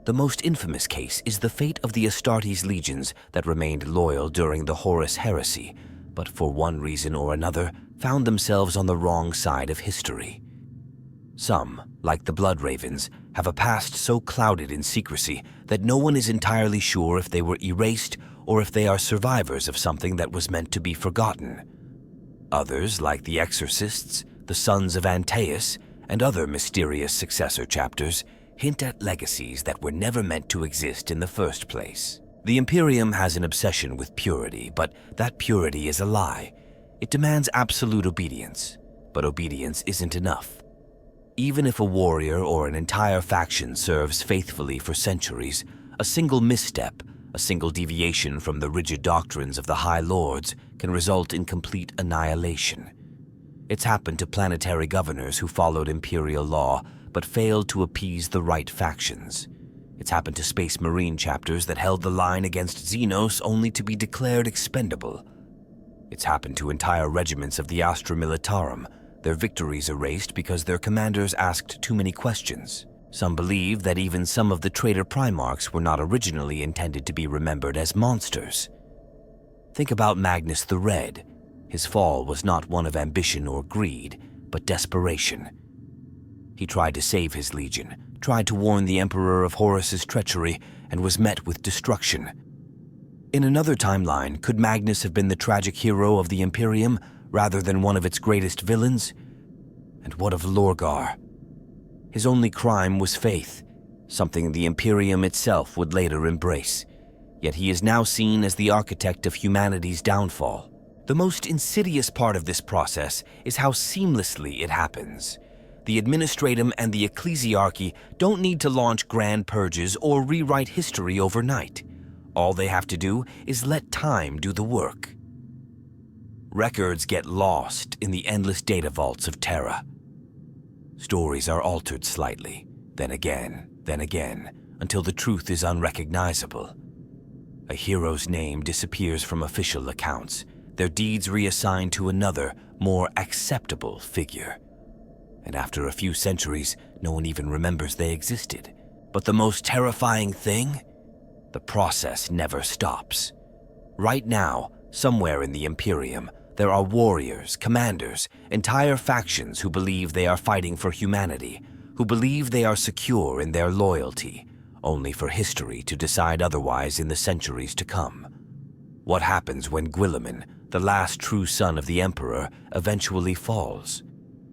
The most infamous case is the fate of the Astartes legions that remained loyal during the Horus heresy, but for one reason or another found themselves on the wrong side of history. Some, like the Blood Ravens, have a past so clouded in secrecy that no one is entirely sure if they were erased or if they are survivors of something that was meant to be forgotten. Others, like the Exorcists, the Sons of Antaeus, and other mysterious successor chapters, hint at legacies that were never meant to exist in the first place. The Imperium has an obsession with purity, but that purity is a lie. It demands absolute obedience, but obedience isn't enough. Even if a warrior or an entire faction serves faithfully for centuries, a single misstep, a single deviation from the rigid doctrines of the High Lords can result in complete annihilation. It's happened to planetary governors who followed Imperial law but failed to appease the right factions. It's happened to Space Marine chapters that held the line against Xenos only to be declared expendable. It's happened to entire regiments of the Astra Militarum, their victories erased because their commanders asked too many questions. Some believe that even some of the traitor Primarchs were not originally intended to be remembered as monsters. Think about Magnus the Red. His fall was not one of ambition or greed, but desperation. He tried to save his legion, tried to warn the Emperor of Horus's treachery, and was met with destruction. In another timeline, could Magnus have been the tragic hero of the Imperium rather than one of its greatest villains? And what of Lorgar? His only crime was faith, something the Imperium itself would later embrace. Yet he is now seen as the architect of humanity's downfall. The most insidious part of this process is how seamlessly it happens. The Administratum and the Ecclesiarchy don't need to launch grand purges or rewrite history overnight. All they have to do is let time do the work. Records get lost in the endless data vaults of Terra. Stories are altered slightly, then again, until the truth is unrecognizable. A hero's name disappears from official accounts, their deeds reassigned to another, more acceptable figure. And after a few centuries, no one even remembers they existed. But the most terrifying thing? The process never stops. Right now, somewhere in the Imperium, there are warriors, commanders, entire factions who believe they are fighting for humanity, who believe they are secure in their loyalty, only for history to decide otherwise in the centuries to come. What happens when Guilliman, the last true son of the Emperor, eventually falls?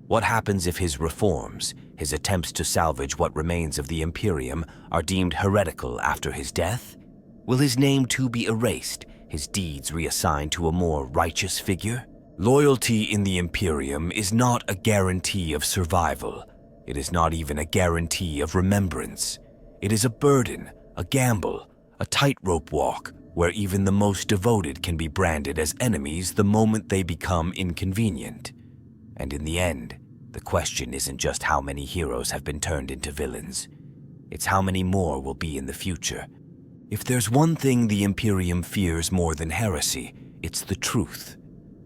What happens if his reforms, his attempts to salvage what remains of the Imperium, are deemed heretical after his death? Will his name too be erased, his deeds reassigned to a more righteous figure? Loyalty in the Imperium is not a guarantee of survival. It is not even a guarantee of remembrance. It is a burden, a gamble, a tightrope walk, where even the most devoted can be branded as enemies the moment they become inconvenient. And in the end, the question isn't just how many heroes have been turned into villains. It's how many more will be in the future. If there's one thing the Imperium fears more than heresy, it's the truth.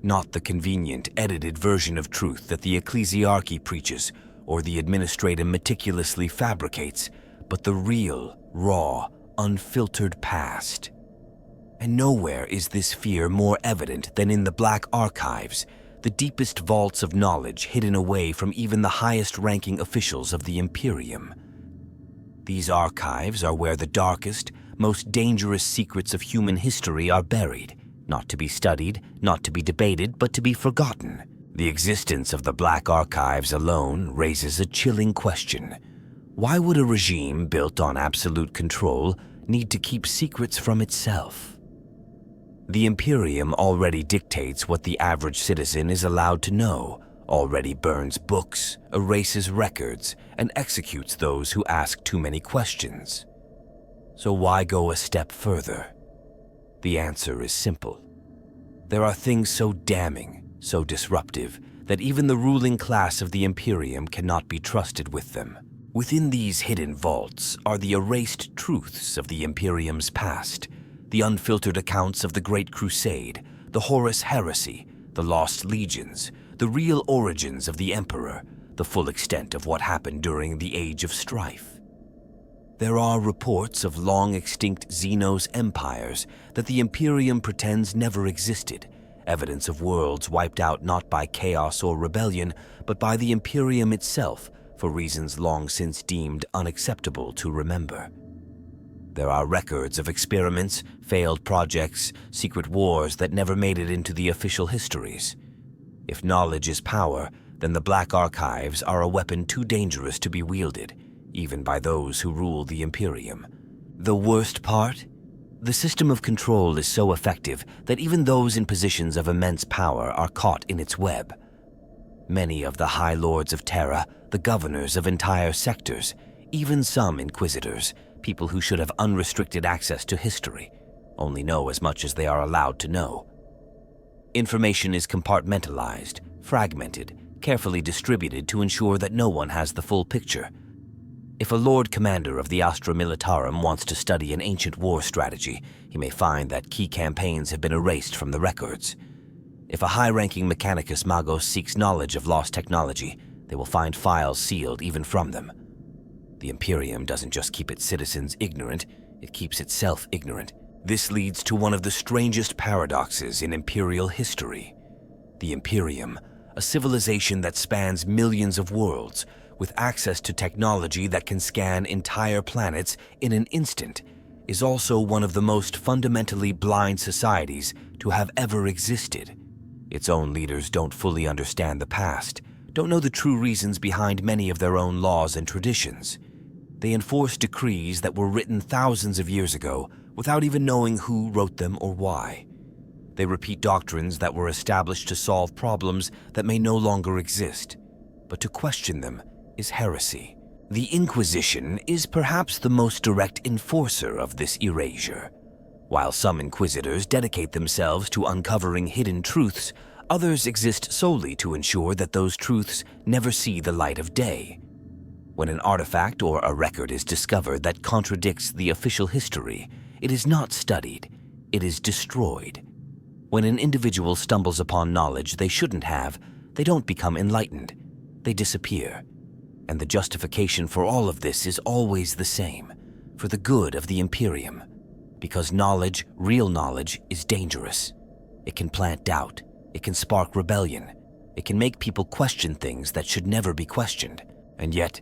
Not the convenient, edited version of truth that the ecclesiarchy preaches or the Administratum meticulously fabricates, but the real, raw, unfiltered past. And nowhere is this fear more evident than in the Black Archives, the deepest vaults of knowledge hidden away from even the highest-ranking officials of the Imperium. These archives are where the darkest, most dangerous secrets of human history are buried, not to be studied, not to be debated, but to be forgotten. The existence of the Black Archives alone raises a chilling question. Why would a regime built on absolute control need to keep secrets from itself? The Imperium already dictates what the average citizen is allowed to know, already burns books, erases records, and executes those who ask too many questions. So why go a step further? The answer is simple. There are things so damning, so disruptive, that even the ruling class of the Imperium cannot be trusted with them. Within these hidden vaults are the erased truths of the Imperium's past, the unfiltered accounts of the Great Crusade, the Horus heresy, the Lost Legions, the real origins of the Emperor, the full extent of what happened during the Age of Strife. There are reports of long-extinct Xenos empires that the Imperium pretends never existed, evidence of worlds wiped out not by chaos or rebellion, but by the Imperium itself for reasons long since deemed unacceptable to remember. There are records of experiments, failed projects, secret wars that never made it into the official histories. If knowledge is power, then the Black Archives are a weapon too dangerous to be wielded, even by those who rule the Imperium. The worst part? The system of control is so effective that even those in positions of immense power are caught in its web. Many of the High Lords of Terra, the governors of entire sectors, even some inquisitors, people who should have unrestricted access to history, only know as much as they are allowed to know. Information is compartmentalized, fragmented, carefully distributed to ensure that no one has the full picture. If a Lord Commander of the Astra Militarum wants to study an ancient war strategy, he may find that key campaigns have been erased from the records. If a high-ranking Mechanicus Magos seeks knowledge of lost technology, they will find files sealed even from them. The Imperium doesn't just keep its citizens ignorant, it keeps itself ignorant. This leads to one of the strangest paradoxes in Imperial history. The Imperium, a civilization that spans millions of worlds, with access to technology that can scan entire planets in an instant, is also one of the most fundamentally blind societies to have ever existed. Its own leaders don't fully understand the past, don't know the true reasons behind many of their own laws and traditions. They enforce decrees that were written thousands of years ago without even knowing who wrote them or why. They repeat doctrines that were established to solve problems that may no longer exist, but to question them is heresy. The Inquisition is perhaps the most direct enforcer of this erasure. While some inquisitors dedicate themselves to uncovering hidden truths, others exist solely to ensure that those truths never see the light of day. When an artifact or a record is discovered that contradicts the official history, it is not studied, it is destroyed. When an individual stumbles upon knowledge they shouldn't have, they don't become enlightened, they disappear. And the justification for all of this is always the same, for the good of the Imperium. Because knowledge, real knowledge, is dangerous. It can plant doubt, it can spark rebellion, it can make people question things that should never be questioned. And yet,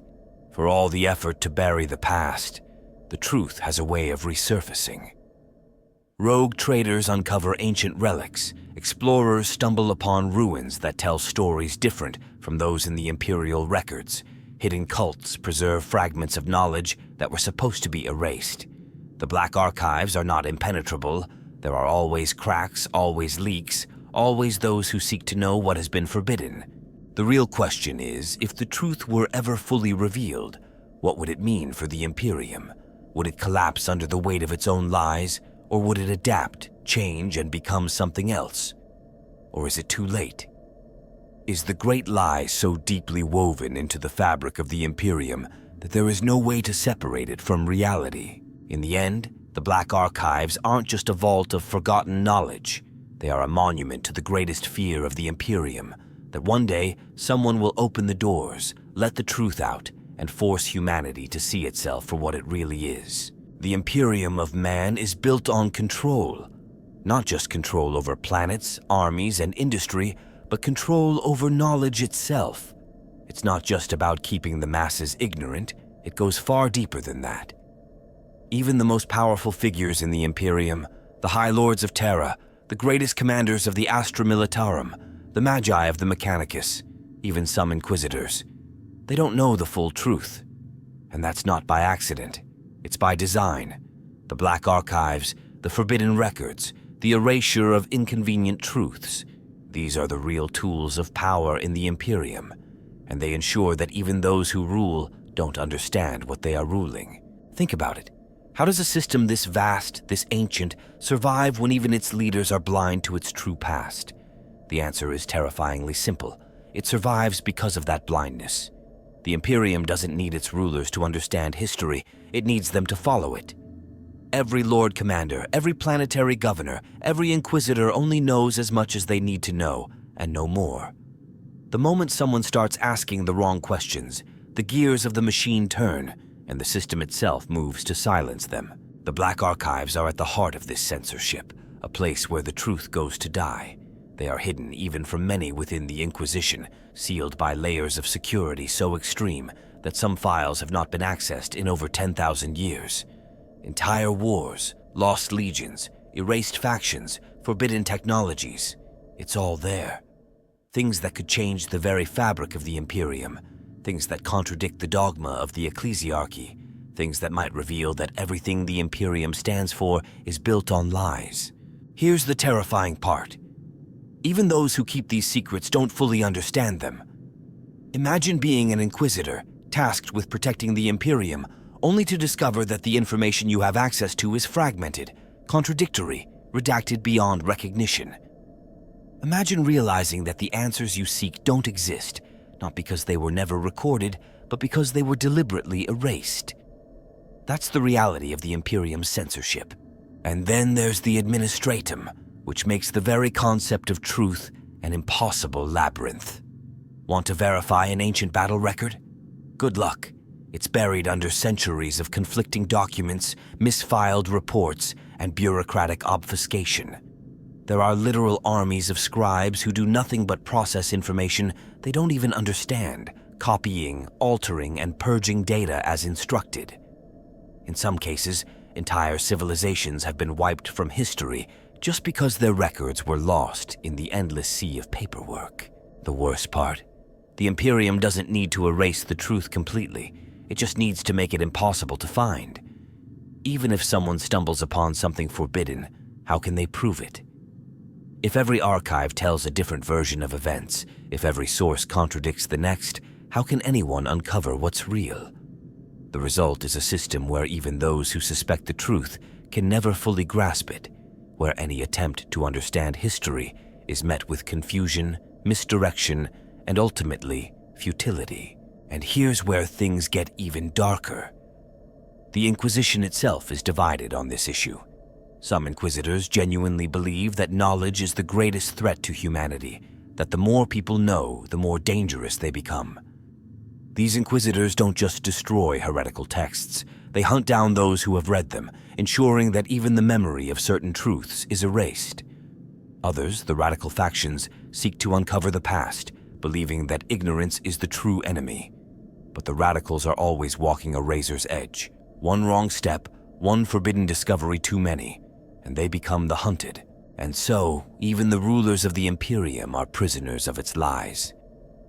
for all the effort to bury the past, the truth has a way of resurfacing. Rogue traders uncover ancient relics, explorers stumble upon ruins that tell stories different from those in the Imperial records. Hidden cults preserve fragments of knowledge that were supposed to be erased. The Black Archives are not impenetrable. There are always cracks, always leaks, always those who seek to know what has been forbidden. The real question is, if the truth were ever fully revealed, what would it mean for the Imperium? Would it collapse under the weight of its own lies, or would it adapt, change, and become something else? Or is it too late? Is the great lie so deeply woven into the fabric of the Imperium that there is no way to separate it from reality? In the end, the Black Archives aren't just a vault of forgotten knowledge. They are a monument to the greatest fear of the Imperium, that one day someone will open the doors, let the truth out, and force humanity to see itself for what it really is. The Imperium of man is built on control. Not just control over planets, armies, and industry, but control over knowledge itself. It's not just about keeping the masses ignorant, it goes far deeper than that. Even the most powerful figures in the Imperium, the High Lords of Terra, the greatest commanders of the Astra Militarum, the Magi of the Mechanicus, even some Inquisitors, they don't know the full truth. And that's not by accident, it's by design. The Black Archives, the Forbidden Records, the erasure of inconvenient truths, these are the real tools of power in the Imperium, and they ensure that even those who rule don't understand what they are ruling. Think about it. How does a system this vast, this ancient, survive when even its leaders are blind to its true past? The answer is terrifyingly simple. It survives because of that blindness. The Imperium doesn't need its rulers to understand history, it needs them to follow it. Every Lord Commander, every planetary governor, every Inquisitor only knows as much as they need to know, and no more. The moment someone starts asking the wrong questions, the gears of the machine turn, and the system itself moves to silence them. The Black Archives are at the heart of this censorship, a place where the truth goes to die. They are hidden even from many within the Inquisition, sealed by layers of security so extreme that some files have not been accessed in over 10,000 years. Entire wars, lost legions, erased factions, forbidden technologies. It's all there. Things that could change the very fabric of the Imperium, things that contradict the dogma of the ecclesiarchy, things that might reveal that everything the Imperium stands for is built on lies. Here's the terrifying part. Even those who keep these secrets don't fully understand them. Imagine being an Inquisitor, tasked with protecting the Imperium, only to discover that the information you have access to is fragmented, contradictory, redacted beyond recognition. Imagine realizing that the answers you seek don't exist, not because they were never recorded, but because they were deliberately erased. That's the reality of the Imperium's censorship. And then there's the Administratum, which makes the very concept of truth an impossible labyrinth. Want to verify an ancient battle record? Good luck. It's buried under centuries of conflicting documents, misfiled reports, and bureaucratic obfuscation. There are literal armies of scribes who do nothing but process information they don't even understand, copying, altering, and purging data as instructed. In some cases, entire civilizations have been wiped from history just because their records were lost in the endless sea of paperwork. The worst part? The Imperium doesn't need to erase the truth completely. It just needs to make it impossible to find. Even if someone stumbles upon something forbidden, how can they prove it? If every archive tells a different version of events, if every source contradicts the next, how can anyone uncover what's real? The result is a system where even those who suspect the truth can never fully grasp it, where any attempt to understand history is met with confusion, misdirection, and ultimately, futility. And here's where things get even darker. The Inquisition itself is divided on this issue. Some Inquisitors genuinely believe that knowledge is the greatest threat to humanity, that the more people know, the more dangerous they become. These Inquisitors don't just destroy heretical texts, they hunt down those who have read them, ensuring that even the memory of certain truths is erased. Others, the radical factions, seek to uncover the past, believing that ignorance is the true enemy. But the radicals are always walking a razor's edge. One wrong step, one forbidden discovery too many, and they become the hunted. And so, even the rulers of the Imperium are prisoners of its lies.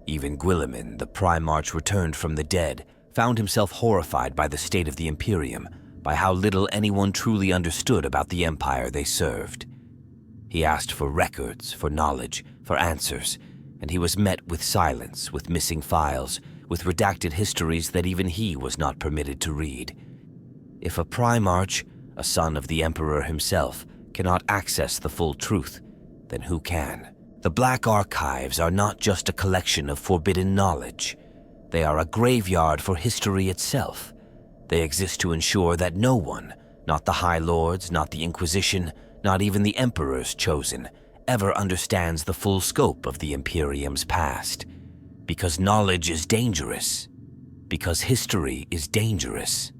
Even Guilliman, the Primarch returned from the dead, found himself horrified by the state of the Imperium, by how little anyone truly understood about the empire they served. He asked for records, for knowledge, for answers, and he was met with silence, with missing files, with redacted histories that even he was not permitted to read. If a Primarch, a son of the Emperor himself, cannot access the full truth, then who can? The Black Archives are not just a collection of forbidden knowledge. They are a graveyard for history itself. They exist to ensure that no one, not the High Lords, not the Inquisition, not even the Emperor's chosen, ever understands the full scope of the Imperium's past. Because knowledge is dangerous. Because history is dangerous.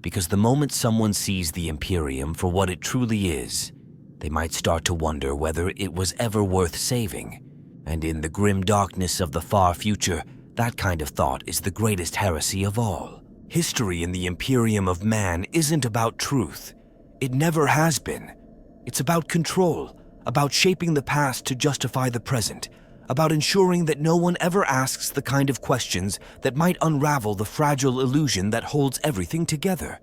Because the moment someone sees the Imperium for what it truly is, they might start to wonder whether it was ever worth saving. And in the grim darkness of the far future, that kind of thought is the greatest heresy of all. History in the Imperium of man isn't about truth. It never has been. It's about control, about shaping the past to justify the present, about ensuring that no one ever asks the kind of questions that might unravel the fragile illusion that holds everything together.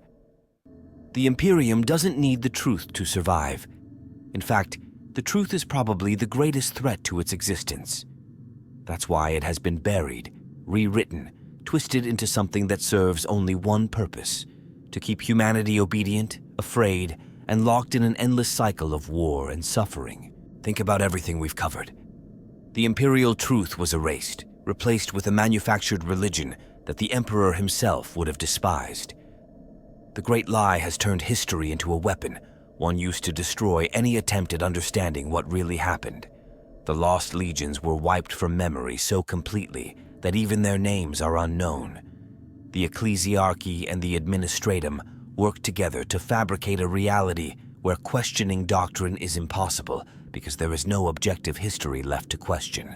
The Imperium doesn't need the truth to survive. In fact, the truth is probably the greatest threat to its existence. That's why it has been buried, rewritten, twisted into something that serves only one purpose: to keep humanity obedient, afraid, and locked in an endless cycle of war and suffering. Think about everything we've covered. The imperial truth was erased, replaced with a manufactured religion that the Emperor himself would have despised. The Great Lie has turned history into a weapon, one used to destroy any attempt at understanding what really happened. The lost legions were wiped from memory so completely that even their names are unknown. The ecclesiarchy and the administratum work together to fabricate a reality where questioning doctrine is impossible because there is no objective history left to question.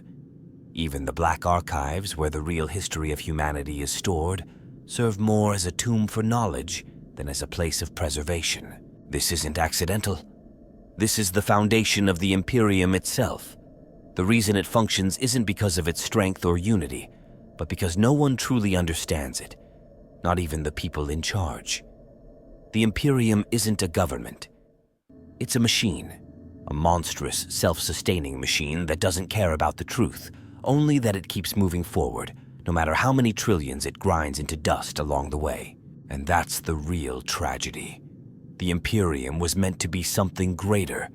Even the Black Archives, where the real history of humanity is stored, serve more as a tomb for knowledge than as a place of preservation. This isn't accidental. This is the foundation of the Imperium itself. The reason it functions isn't because of its strength or unity, but because no one truly understands it. not even the people in charge. The Imperium isn't a government. It's a machine, a monstrous, self-sustaining machine that doesn't care about the truth, only that it keeps moving forward, no matter how many trillions it grinds into dust along the way. And that's the real tragedy. The Imperium was meant to be something greater.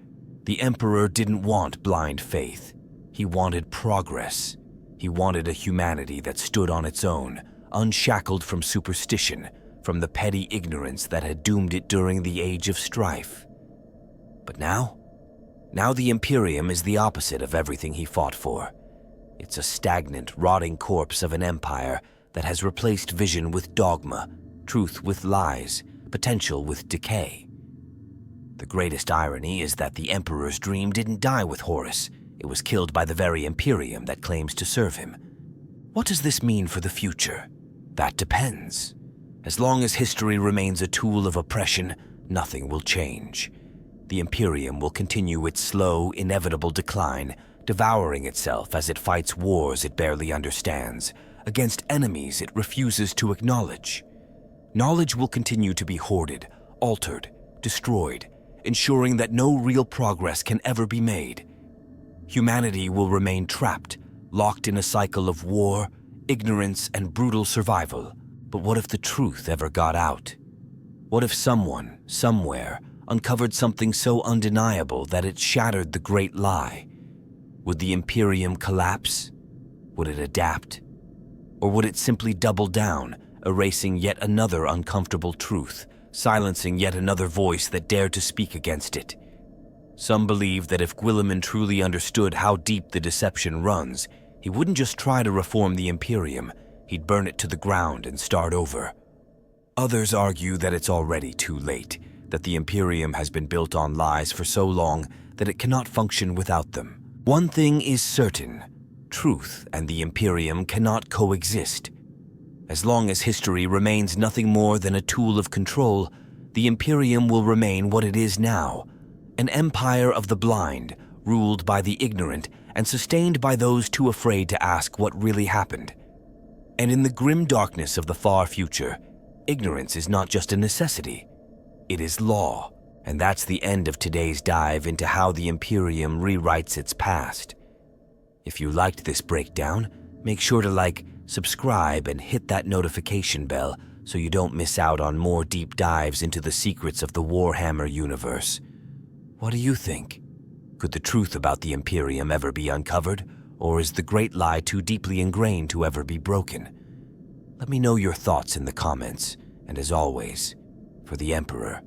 The Emperor didn't want blind faith. He wanted progress. He wanted a humanity that stood on its own, unshackled from superstition, from the petty ignorance that had doomed it during the Age of Strife. But now the Imperium is the opposite of everything he fought for. It's a stagnant, rotting corpse of an empire that has replaced vision with dogma, truth with lies, potential with decay. The greatest irony is that the Emperor's dream didn't die with Horus. It was killed by the very Imperium that claims to serve him. What does this mean for the future? That depends. As long as history remains a tool of oppression, nothing will change. The Imperium will continue its slow, inevitable decline, devouring itself as it fights wars it barely understands, against enemies it refuses to acknowledge. Knowledge will continue to be hoarded, altered, destroyed, ensuring that no real progress can ever be made. Humanity will remain trapped, locked in a cycle of war, ignorance, and brutal survival. But what if the truth ever got out? What if someone, somewhere, uncovered something so undeniable that it shattered the great lie? Would the Imperium collapse? Would it adapt? Or would it simply double down, erasing yet another uncomfortable truth, silencing yet another voice that dared to speak against it? Some believe that if Guilliman truly understood how deep the deception runs, he wouldn't just try to reform the Imperium, he'd burn it to the ground and start over. Others argue that it's already too late, that the Imperium has been built on lies for so long that it cannot function without them. One thing is certain: truth and the Imperium cannot coexist. As long as history remains nothing more than a tool of control, the Imperium will remain what it is now, an empire of the blind, ruled by the ignorant and sustained by those too afraid to ask what really happened. And in the grim darkness of the far future, ignorance is not just a necessity, it is law. And that's the end of today's dive into how the Imperium rewrites its past. If you liked this breakdown, make sure to like, subscribe, and hit that notification bell so you don't miss out on more deep dives into the secrets of the Warhammer universe. What do you think? Could the truth about the Imperium ever be uncovered, or is the great lie too deeply ingrained to ever be broken? Let me know your thoughts in the comments, and as always, for the Emperor,